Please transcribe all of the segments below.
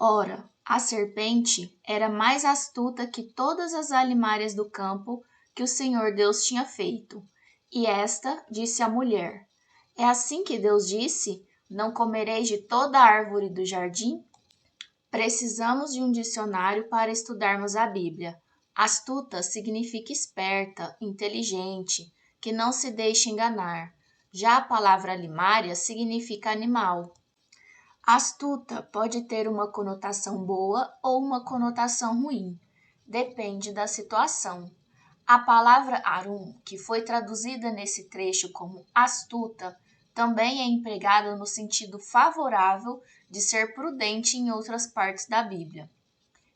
Ora, a serpente era mais astuta que todas as alimárias do campo que o Senhor Deus tinha feito. E esta disse à mulher: É assim que Deus disse: Não comereis de toda a árvore do jardim? Precisamos de um dicionário para estudarmos a Bíblia. Astuta significa esperta, inteligente, que não se deixa enganar. Já a palavra alimária significa animal. Astuta pode ter uma conotação boa ou uma conotação ruim. Depende da situação. A palavra arum, que foi traduzida nesse trecho como astuta, também é empregada no sentido favorável de ser prudente em outras partes da Bíblia.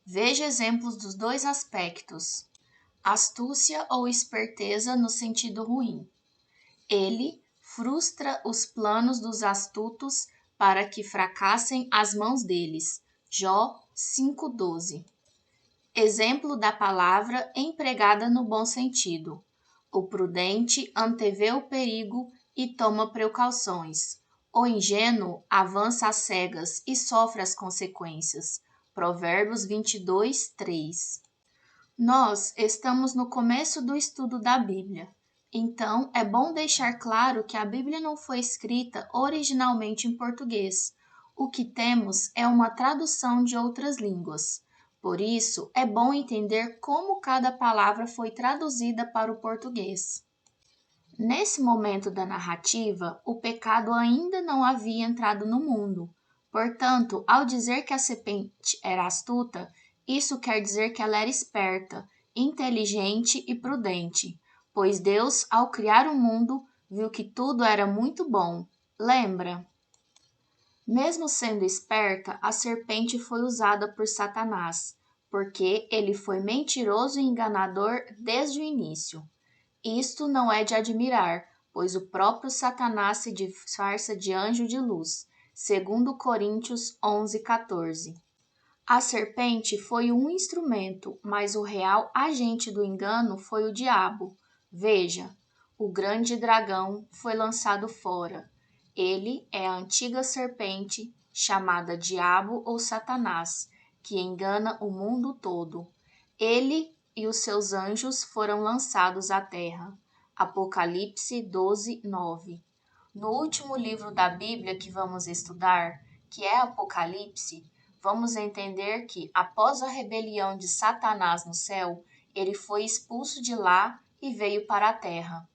Veja exemplos dos dois aspectos. Astúcia ou esperteza no sentido ruim. Ele frustra os planos dos astutos para que fracassem as mãos deles. Jó 5:12. Exemplo da palavra empregada no bom sentido. O prudente antevê o perigo e toma precauções. O ingênuo avança às cegas e sofre as consequências. Provérbios 22:3. Nós estamos no começo do estudo da Bíblia. Então, é bom deixar claro que a Bíblia não foi escrita originalmente em português. O que temos é uma tradução de outras línguas. Por isso, é bom entender como cada palavra foi traduzida para o português. Nesse momento da narrativa, o pecado ainda não havia entrado no mundo. Portanto, ao dizer que a serpente era astuta, isso quer dizer que ela era esperta, inteligente e prudente, pois Deus, ao criar o mundo, viu que tudo era muito bom. Lembra? Mesmo sendo esperta, a serpente foi usada por Satanás, porque ele foi mentiroso e enganador desde o início. Isto não é de admirar, pois o próprio Satanás se disfarça de anjo de luz, segundo Coríntios 11:14. A serpente foi um instrumento, mas o real agente do engano foi o diabo. Veja, o grande dragão foi lançado fora. Ele é a antiga serpente, chamada Diabo ou Satanás, que engana o mundo todo. Ele e os seus anjos foram lançados à terra. Apocalipse 12:9. No último livro da Bíblia que vamos estudar, que é Apocalipse, vamos entender que, após a rebelião de Satanás no céu, ele foi expulso de lá e veio para a terra.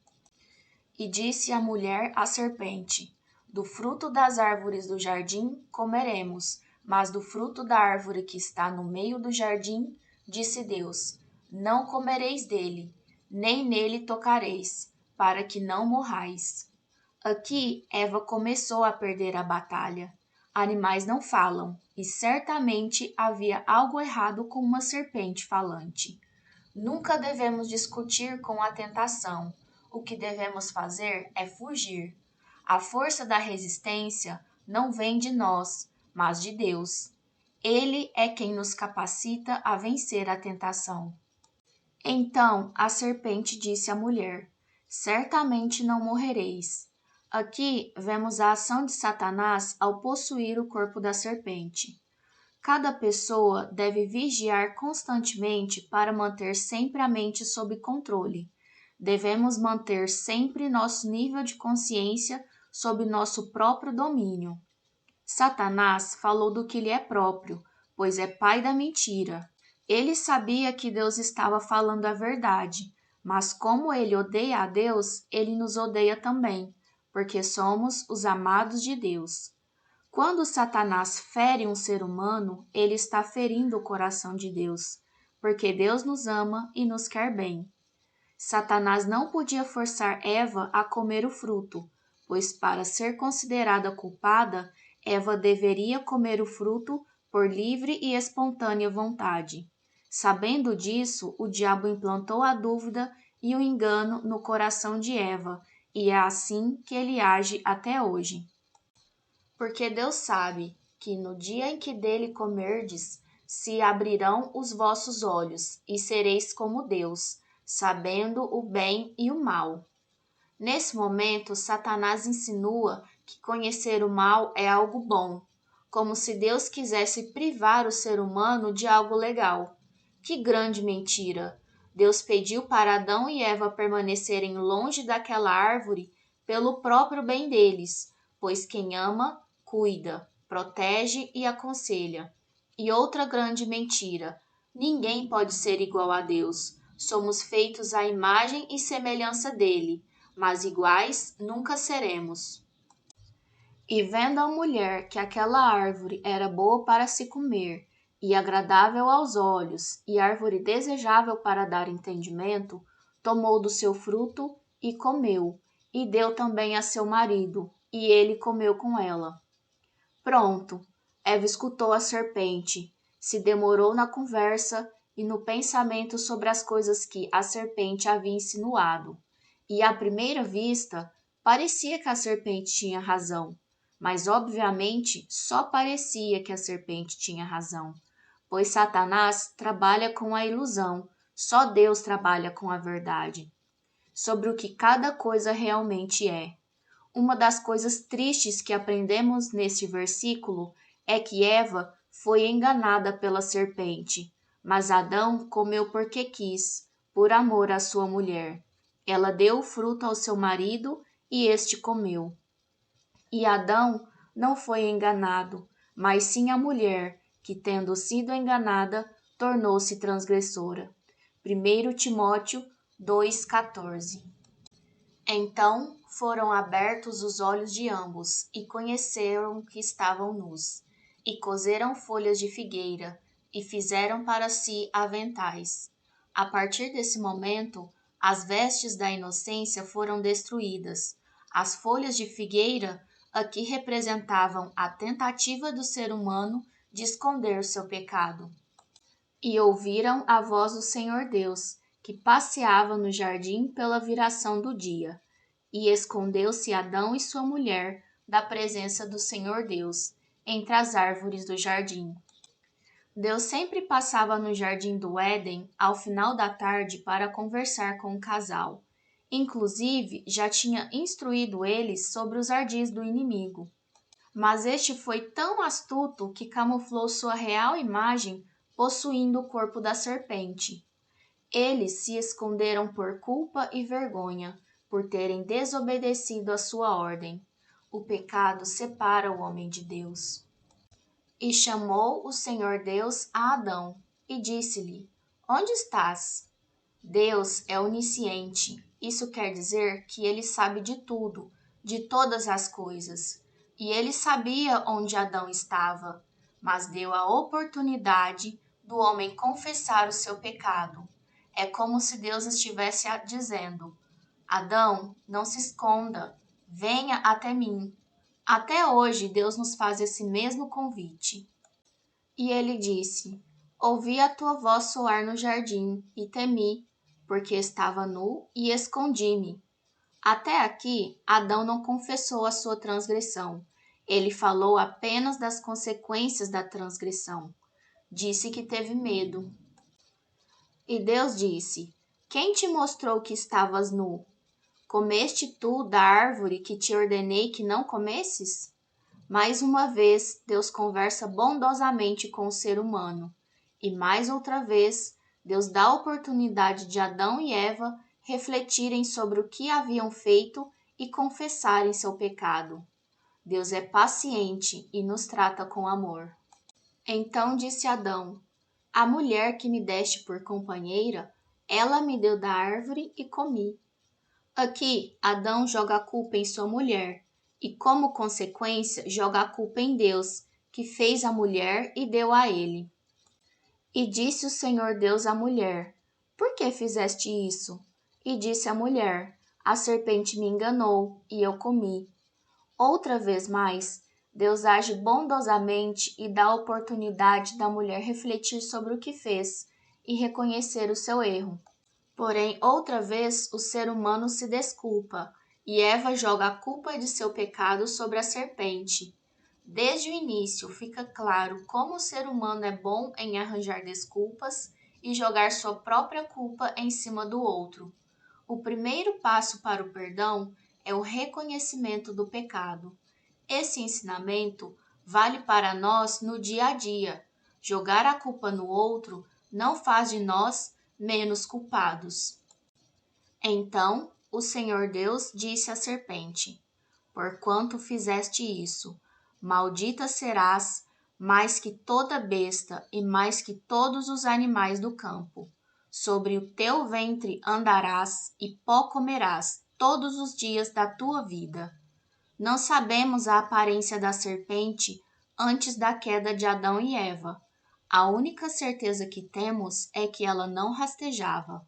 E disse a mulher à serpente: Do fruto das árvores do jardim comeremos, mas do fruto da árvore que está no meio do jardim, disse Deus: Não comereis dele, nem nele tocareis, para que não morrais. Aqui, Eva começou a perder a batalha. Animais não falam, e certamente havia algo errado com uma serpente falante. Nunca devemos discutir com a tentação. O que devemos fazer é fugir. A força da resistência não vem de nós, mas de Deus. Ele é quem nos capacita a vencer a tentação. Então a serpente disse à mulher: Certamente não morrereis. Aqui vemos a ação de Satanás ao possuir o corpo da serpente. Cada pessoa deve vigiar constantemente para manter sempre a mente sob controle. Devemos manter sempre nosso nível de consciência sob nosso próprio domínio. Satanás falou do que lhe é próprio, pois é pai da mentira. Ele sabia que Deus estava falando a verdade, mas como ele odeia a Deus, ele nos odeia também, porque somos os amados de Deus. Quando Satanás fere um ser humano, ele está ferindo o coração de Deus, porque Deus nos ama e nos quer bem. Satanás não podia forçar Eva a comer o fruto, pois para ser considerada culpada, Eva deveria comer o fruto por livre e espontânea vontade. Sabendo disso, o diabo implantou a dúvida e o engano no coração de Eva, e é assim que ele age até hoje. Porque Deus sabe que no dia em que dele comerdes, se abrirão os vossos olhos, e sereis como Deus, sabendo o bem e o mal. Nesse momento, Satanás insinua que conhecer o mal é algo bom. como se Deus quisesse privar o ser humano de algo legal. Que grande mentira! Deus pediu para Adão e Eva permanecerem longe daquela árvore pelo próprio bem deles, pois quem ama, cuida, protege e aconselha. E outra grande mentira: ninguém pode ser igual a Deus. Somos feitos à imagem e semelhança dele, mas iguais nunca seremos. E vendo a mulher que aquela árvore era boa para se comer, e agradável aos olhos, e árvore desejável para dar entendimento, tomou do seu fruto e comeu, e deu também a seu marido, e ele comeu com ela. Pronto, Eva escutou a serpente, se demorou na conversa e no pensamento sobre as coisas que a serpente havia insinuado. E à primeira vista, parecia que a serpente tinha razão, mas obviamente só parecia que a serpente tinha razão, pois Satanás trabalha com a ilusão, só Deus trabalha com a verdade, sobre o que cada coisa realmente é. Uma das coisas tristes que aprendemos neste versículo é que Eva foi enganada pela serpente, mas Adão comeu porque quis, por amor à sua mulher. Ela deu o fruto ao seu marido e este comeu. E Adão não foi enganado, mas sim a mulher, que, tendo sido enganada, tornou-se transgressora. 1 Timóteo 2,14. Então foram abertos os olhos de ambos, e conheceram que estavam nus, e coseram folhas de figueira, e fizeram para si aventais. A partir desse momento, as vestes da inocência foram destruídas. As folhas de figueira aqui representavam a tentativa do ser humano de esconder seu pecado. E ouviram a voz do Senhor Deus, que passeava no jardim pela viração do dia. E escondeu-se Adão e sua mulher da presença do Senhor Deus, entre as árvores do jardim. Deus sempre passava no jardim do Éden ao final da tarde para conversar com o casal. Inclusive, já tinha instruído eles sobre os ardis do inimigo. Mas este foi tão astuto que camuflou sua real imagem possuindo o corpo da serpente. Eles se esconderam por culpa e vergonha, por terem desobedecido a sua ordem. O pecado separa o homem de Deus. E chamou o Senhor Deus a Adão, e disse-lhe: Onde estás? Deus é onisciente. Isso quer dizer que ele sabe de tudo, de todas as coisas. E ele sabia onde Adão estava, mas deu a oportunidade do homem confessar o seu pecado. É como se Deus estivesse dizendo: Adão, não se esconda, venha até mim. Até hoje, Deus nos faz esse mesmo convite. E ele disse: Ouvi a tua voz soar no jardim e temi, porque estava nu e escondi-me. Até aqui, Adão não confessou a sua transgressão. Ele falou apenas das consequências da transgressão. Disse que teve medo. E Deus disse: Quem te mostrou que estavas nu? Comeste tu da árvore que te ordenei que não comesses? Mais uma vez, Deus conversa bondosamente com o ser humano. E mais outra vez, Deus dá a oportunidade de Adão e Eva refletirem sobre o que haviam feito e confessarem seu pecado. Deus é paciente e nos trata com amor. Então disse Adão: A mulher que me deste por companheira, ela me deu da árvore e comi. Aqui, Adão joga a culpa em sua mulher e, como consequência, joga a culpa em Deus, que fez a mulher e deu a ele. E disse o Senhor Deus à mulher: Por que fizeste isso? E disse a mulher: A serpente me enganou e eu comi. Outra vez mais, Deus age bondosamente e dá a oportunidade da mulher refletir sobre o que fez e reconhecer o seu erro. Porém, outra vez, o ser humano se desculpa e Eva joga a culpa de seu pecado sobre a serpente. Desde o início, fica claro como o ser humano é bom em arranjar desculpas e jogar sua própria culpa em cima do outro. O primeiro passo para o perdão é o reconhecimento do pecado. Esse ensinamento vale para nós no dia a dia. Jogar a culpa no outro não faz de nós menos culpados. Então o Senhor Deus disse à serpente: Porquanto fizeste isso, maldita serás mais que toda besta e mais que todos os animais do campo. Sobre o teu ventre andarás e pó comerás todos os dias da tua vida. Não sabemos a aparência da serpente antes da queda de Adão e Eva. A única certeza que temos é que ela não rastejava.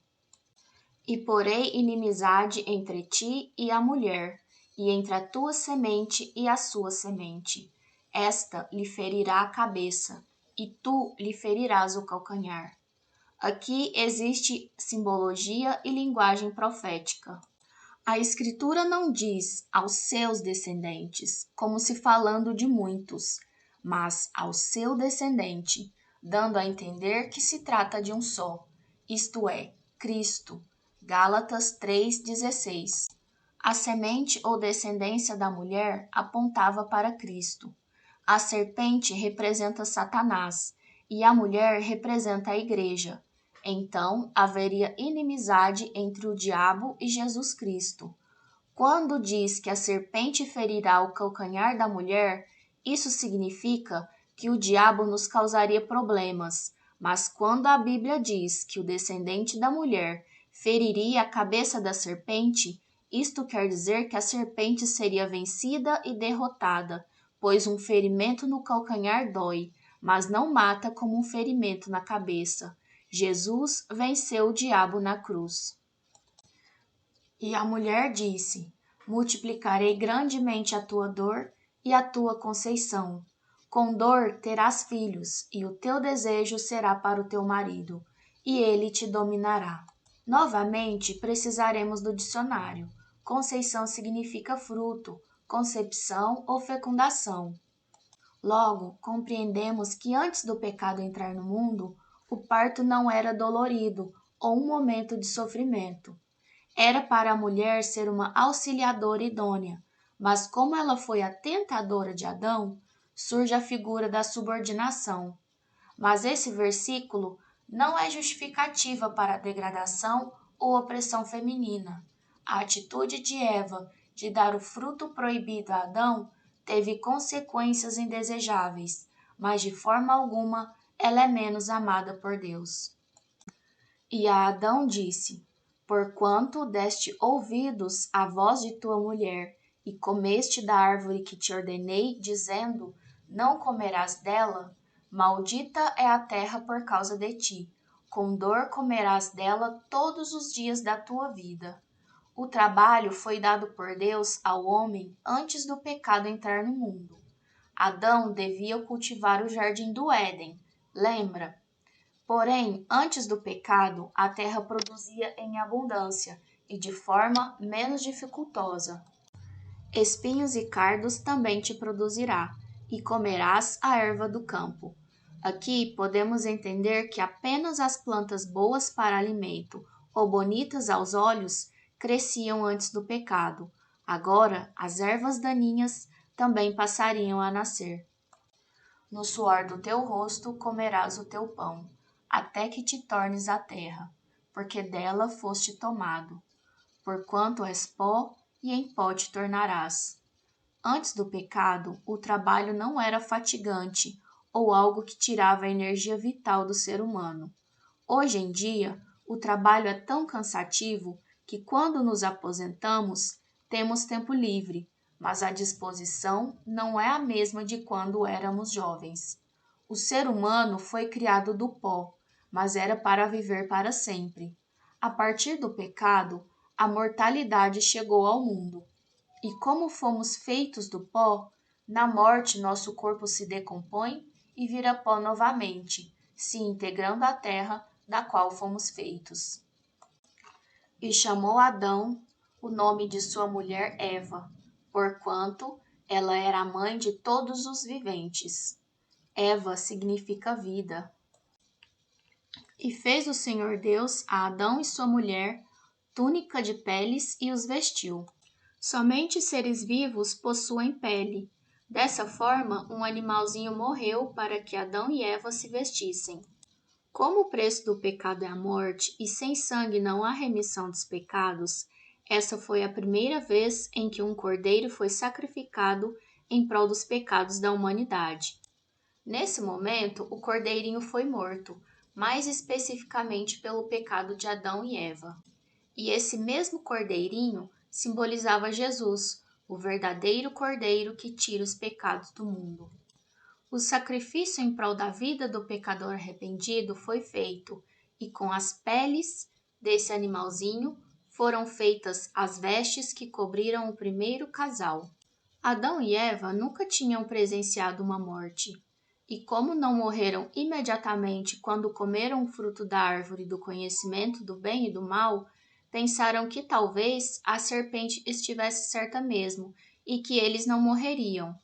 E porei inimizade entre ti e a mulher, e entre a tua semente e a sua semente. Esta lhe ferirá a cabeça, e tu lhe ferirás o calcanhar. Aqui existe simbologia e linguagem profética. A Escritura não diz aos seus descendentes, como se falando de muitos, mas ao seu descendente, dando a entender que se trata de um só, isto é, Cristo. Gálatas 3,16. A semente ou descendência da mulher apontava para Cristo. A serpente representa Satanás e a mulher representa a igreja. Então haveria inimizade entre o diabo e Jesus Cristo. Quando diz que a serpente ferirá o calcanhar da mulher, isso significa que o diabo nos causaria problemas. Mas quando a Bíblia diz que o descendente da mulher feriria a cabeça da serpente, isto quer dizer que a serpente seria vencida e derrotada, pois um ferimento no calcanhar dói, mas não mata como um ferimento na cabeça. Jesus venceu o diabo na cruz. E a mulher disse: Multiplicarei grandemente a tua dor e a tua conceição. Com dor terás filhos, e o teu desejo será para o teu marido, e ele te dominará. Novamente, precisaremos do dicionário. Conceição significa fruto, concepção ou fecundação. Logo, compreendemos que antes do pecado entrar no mundo, o parto não era dolorido ou um momento de sofrimento. Era para a mulher ser uma auxiliadora idônea, mas como ela foi a tentadora de Adão, surge a figura da subordinação. Mas esse versículo não é justificativa para a degradação ou opressão feminina. A atitude de Eva de dar o fruto proibido a Adão teve consequências indesejáveis, mas de forma alguma ela é menos amada por Deus. E a Adão disse: Porquanto deste ouvidos à voz de tua mulher, e comeste da árvore que te ordenei, dizendo: Não comerás dela, maldita é a terra por causa de ti. Com dor comerás dela todos os dias da tua vida. O trabalho foi dado por Deus ao homem antes do pecado entrar no mundo. Adão devia cultivar o jardim do Éden, lembra? Porém, antes do pecado, a terra produzia em abundância e de forma menos dificultosa. Espinhos e cardos também te produzirá, e comerás a erva do campo. Aqui podemos entender que apenas as plantas boas para alimento ou bonitas aos olhos cresciam antes do pecado. Agora, as ervas daninhas também passariam a nascer. No suor do teu rosto comerás o teu pão, até que te tornes a terra, porque dela foste tomado. Porquanto és pó, e em pó te tornarás. Antes do pecado, o trabalho não era fatigante ou algo que tirava a energia vital do ser humano. Hoje em dia, o trabalho é tão cansativo que quando nos aposentamos, temos tempo livre, mas a disposição não é a mesma de quando éramos jovens. O ser humano foi criado do pó, mas era para viver para sempre. A partir do pecado, a mortalidade chegou ao mundo. E como fomos feitos do pó, na morte nosso corpo se decompõe e vira pó novamente, se integrando à terra da qual fomos feitos. E chamou Adão o nome de sua mulher Eva, porquanto ela era a mãe de todos os viventes. Eva significa vida. E fez o Senhor Deus a Adão e sua mulher túnica de peles e os vestiu. Somente seres vivos possuem pele. Dessa forma, um animalzinho morreu para que Adão e Eva se vestissem. Como o preço do pecado é a morte e sem sangue não há remissão dos pecados, essa foi a primeira vez em que um cordeiro foi sacrificado em prol dos pecados da humanidade. Nesse momento, o cordeirinho foi morto, mais especificamente pelo pecado de Adão e Eva. E esse mesmo cordeirinho simbolizava Jesus, o verdadeiro cordeiro que tira os pecados do mundo. O sacrifício em prol da vida do pecador arrependido foi feito, e com as peles desse animalzinho foram feitas as vestes que cobriram o primeiro casal. Adão e Eva nunca tinham presenciado uma morte, e como não morreram imediatamente quando comeram o fruto da árvore do conhecimento do bem e do mal, pensaram que talvez a serpente estivesse certa mesmo e que eles não morreriam.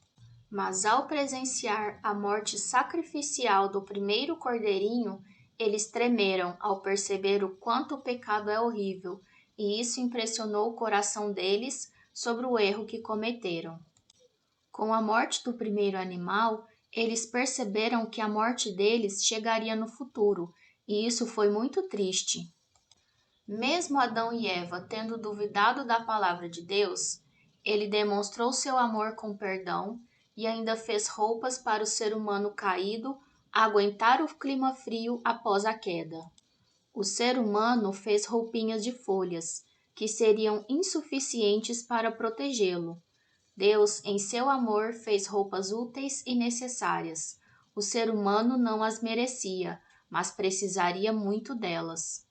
Mas ao presenciar a morte sacrificial do primeiro cordeirinho, eles tremeram ao perceber o quanto o pecado é horrível, e isso impressionou o coração deles sobre o erro que cometeram. Com a morte do primeiro animal, eles perceberam que a morte deles chegaria no futuro, e isso foi muito triste. Mesmo Adão e Eva tendo duvidado da palavra de Deus, ele demonstrou seu amor com perdão e ainda fez roupas para o ser humano caído aguentar o clima frio após a queda. O ser humano fez roupinhas de folhas, que seriam insuficientes para protegê-lo. Deus, em seu amor, fez roupas úteis e necessárias. O ser humano não as merecia, mas precisaria muito delas.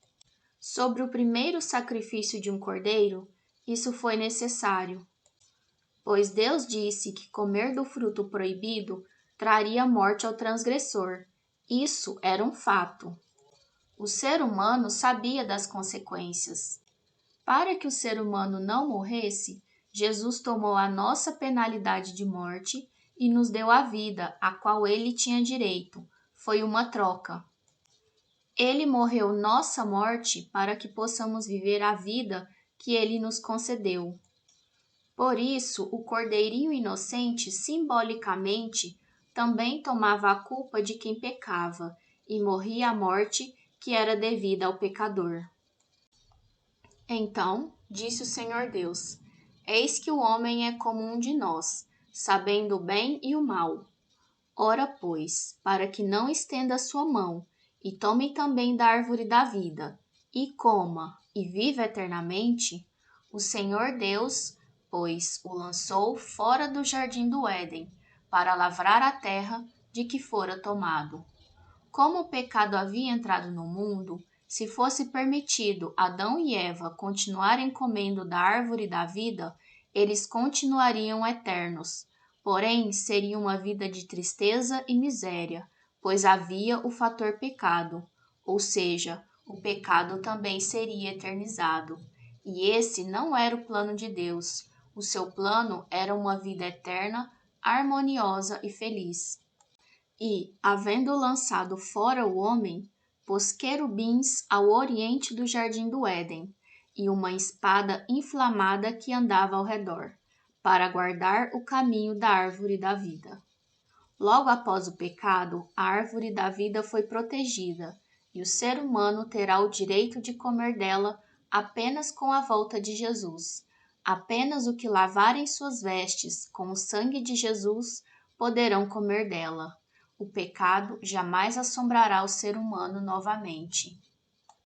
Sobre o primeiro sacrifício de um cordeiro, isso foi necessário, pois Deus disse que comer do fruto proibido traria morte ao transgressor. Isso era um fato. O ser humano sabia das consequências. Para que o ser humano não morresse, Jesus tomou a nossa penalidade de morte e nos deu a vida, a qual ele tinha direito. Foi uma troca. Ele morreu nossa morte para que possamos viver a vida que ele nos concedeu. Por isso, o cordeirinho inocente, simbolicamente, também tomava a culpa de quem pecava e morria a morte que era devida ao pecador. Então, disse o Senhor Deus: Eis que o homem é como um de nós, sabendo o bem e o mal. Ora, pois, para que não estenda a sua mão, e tome também da árvore da vida, e coma, e viva eternamente, o Senhor Deus, pois, o lançou fora do jardim do Éden, para lavrar a terra de que fora tomado. Como o pecado havia entrado no mundo, se fosse permitido Adão e Eva continuarem comendo da árvore da vida, eles continuariam eternos. Porém, seria uma vida de tristeza e miséria, pois havia o fator pecado, ou seja, o pecado também seria eternizado. E esse não era o plano de Deus. O seu plano era uma vida eterna, harmoniosa e feliz. E, havendo lançado fora o homem, pôs querubins ao oriente do jardim do Éden, e uma espada inflamada que andava ao redor, para guardar o caminho da árvore da vida. Logo após o pecado, a árvore da vida foi protegida, e o ser humano terá o direito de comer dela apenas com a volta de Jesus. Apenas o que lavarem suas vestes com o sangue de Jesus poderão comer dela. O pecado jamais assombrará o ser humano novamente.